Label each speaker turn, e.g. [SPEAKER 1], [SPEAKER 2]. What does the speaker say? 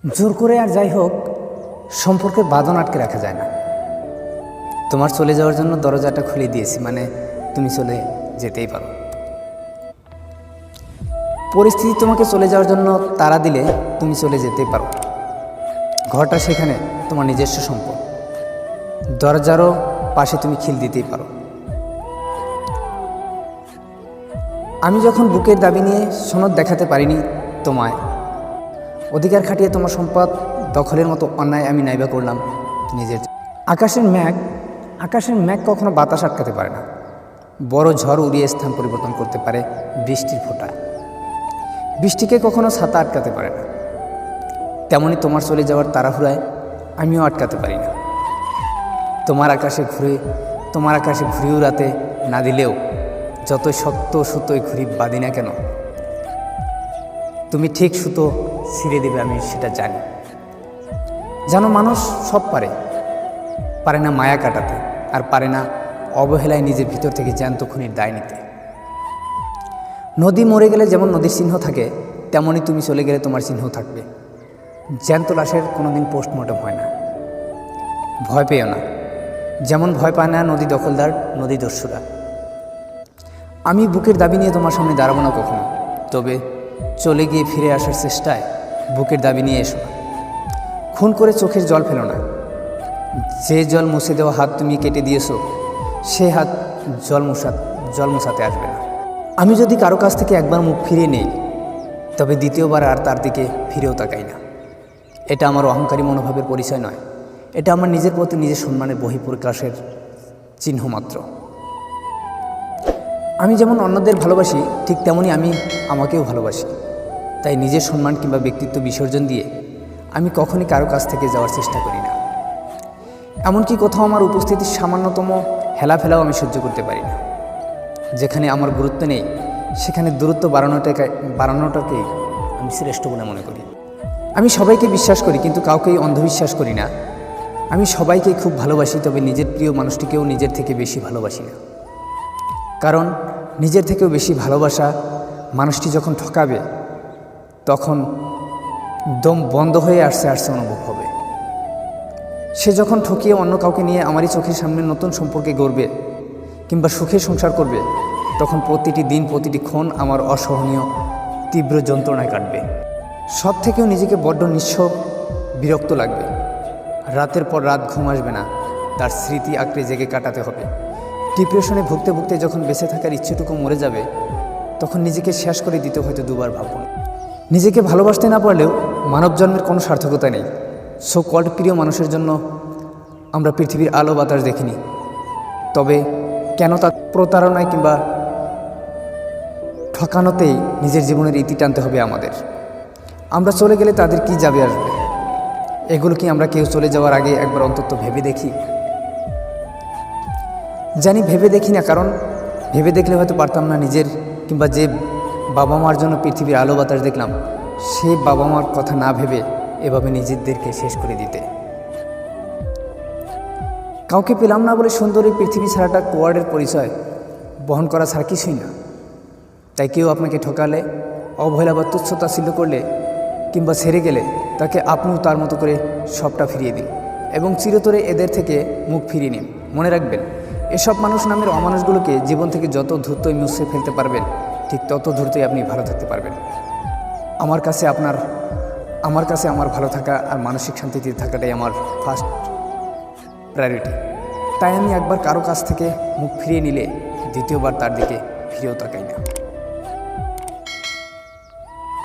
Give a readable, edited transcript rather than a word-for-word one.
[SPEAKER 1] জোর করে আর যাই হোক সম্পর্কের বাঁধন আটকে রাখা যায় না। তোমার চলে যাওয়ার জন্য দরজাটা খুলে দিয়েছি, মানে তুমি চলে যেতেই পারো। পরিস্থিতি তোমাকে চলে যাওয়ার জন্য তাড়া দিলে তুমি চলে যেতেই পারো। ঘরটা সেখানে তোমার নিজস্ব সম্পদ, দরজারও পাশে তুমি খিল দিতেই পারো। আমি যখন বুকের দাবি নিয়ে সনদ দেখাতে পারিনি তোমায়, অধিকার খাটিয়ে তোমার সম্পদ দখলের মতো অন্যায় আমি নাইবা করলাম নিজের। আকাশের মেঘ কখনো বাতাস আটকাতে পারে না। বড় ঝড় উড়িয়ে স্থান পরিবর্তন করতে পারে বৃষ্টির ফোঁটা। বৃষ্টিকে কখনো ছাতা আটকাতে পারে না। তেমনি তোমার চলে যাওয়ার তাড়াহুড়ায় আমিও আটকাতে পারি না। তোমার আকাশে ঘুরি উড়াতে না দিলেও যতই শক্ত সুতোয় ঘুরি বাঁধি না কেন, তুমি ঠিক সুতো ছিঁড়ে দেবে, আমি সেটা জানি। জানো, মানুষ সব পারে না মায়া কাটাতে, আর পারে না অবহেলায় নিজের ভিতর থেকে জ্যান্ত খুনির দায় নিতে। নদী মরে গেলে যেমন নদীর চিহ্ন থাকে, তেমনই তুমি চলে গেলে তোমার চিহ্ন থাকবে। জ্যান্ত লাশের কোনোদিন পোস্টমর্টম হয় না। ভয় পেও না, যেমন ভয় পায় না নদী দখলদার, নদী দস্যুরা। আমি বুকের দাবি নিয়ে তোমার সামনে দাঁড়াবো না কখনো, তবে চলে গিয়ে ফিরে আসার চেষ্টায় বুকের দাবি নিয়ে এসো না। খুন করে চোখের জল ফেলো না। যে জল মুছে দেওয়া হাত তুমি কেটে দিয়েছো, সে হাত জল মুছাতে আসবে না। আমি যদি কারো কাছ থেকে একবার মুখ ফিরিয়ে নেই, তবে দ্বিতীয়বার আর তার দিকে ফিরেও তাকাই না। এটা আমার অহংকারী মনোভাবের পরিচয় নয়, এটা আমার নিজের প্রতি নিজের সম্মানের বহিঃপ্রকাশের চিহ্ন মাত্র। আমি যেমন অন্যদের ভালোবাসি, ঠিক তেমনই আমি আমাকেও ভালোবাসি। তাই নিজের সম্মান কিংবা ব্যক্তিত্ব বিসর্জন দিয়ে আমি কখনই কারো কাছ থেকে যাওয়ার চেষ্টা করি না। এমনকি কোথাও আমার উপস্থিতির সামান্যতম হেলাফেলাও আমি সহ্য করতে পারি না। যেখানে আমার গুরুত্ব নেই, সেখানে দূরত্ব বাড়ানোটাকেই আমি শ্রেষ্ঠ বলে মনে করি। আমি সবাইকে বিশ্বাস করি, কিন্তু কাউকেই অন্ধবিশ্বাস করি না। আমি সবাইকে খুব ভালোবাসি, তবে নিজের প্রিয় মানুষটিকেও নিজের থেকে বেশি ভালোবাসি না। কারণ নিজের থেকেও বেশি ভালোবাসা মানুষটি যখন ঠকাবে, তখন দম বন্ধ হয়ে আসছে অনুভব হবে। সে যখন ঠকিয়ে অন্য কাউকে নিয়ে আমারই চোখের সামনে নতুন সম্পর্কে গড়বে কিংবা সুখে সংসার করবে, তখন প্রতিটি দিন প্রতিটি ক্ষণ আমার অসহনীয় তীব্র যন্ত্রণায় কাটবে। সব থেকেও নিজেকে বড্ড নিঃস্ব বিরক্ত লাগবে। রাতের পর রাত ঘুম আসবে না, তার স্মৃতি আঁকড়ে জেগে কাটাতে হবে। ডিপ্রেশনে ভুগতে ভুগতে যখন বেঁচে থাকার ইচ্ছেটুকু মরে যাবে, তখন নিজেকে শেষ করে দিতে হয়তো দুবার ভাবুন। নিজেকে ভালোবাসতে না পারলেও মানব জন্মের কোনো সার্থকতা নেই। সো কল্ড প্রিয় মানুষের জন্য আমরা পৃথিবীর আলো বাতাস দেখিনি, তবে কেন তা প্রতারণায় কিংবা ঠকানোতেই নিজের জীবনের ইতি টানতে হবে আমাদের? আমরা চলে গেলে তাদের কি যাবে আসবে, এগুলো কি আমরা কেউ চলে যাওয়ার আগে একবার অন্তত ভেবে দেখি? জানি ভেবে দেখি না, কারণ ভেবে দেখলে হয়তো পারতাম না নিজের কিংবা যে বাবা মার জন্য পৃথিবীর আলো বাতাস দেখলাম, সেই বাবা মার কথা না ভেবে এভাবে নিজেদেরকে শেষ করে দিতে। কাউকে পেলাম না বলে সুন্দরী পৃথিবী ছাড়াটা কোয়ার্ডের পরিচয় বহন করা ছাড়া কিছুই না। তাই কেউ আপনাকে ঠকালে, অবহেলা বা তুচ্ছতাচ্ছিল্য করলে কিংবা ছেড়ে গেলে, তাকে আপনিও তার মতো করে সবটা ফিরিয়ে দিন এবং চিরতরে এদের থেকে মুখ ফিরিয়ে নিন। মনে রাখবেন, এসব মানুষ নামের অমানুষগুলোকে জীবন থেকে যত দ্রুতই মুছে ফেলতে পারবেন, ঠিক তত দ্রুতই আপনি ভালো থাকতে পারবেন। আমার কাছে আমার ভালো থাকা আর মানসিক শান্তিতে থাকাটাই আমার ফার্স্ট প্রায়োরিটি। তাই আমি একবার কারো কাছ থেকে মুখ ফিরিয়ে নিলে দ্বিতীয়বার তার দিকে ফিরেও তাকাই না।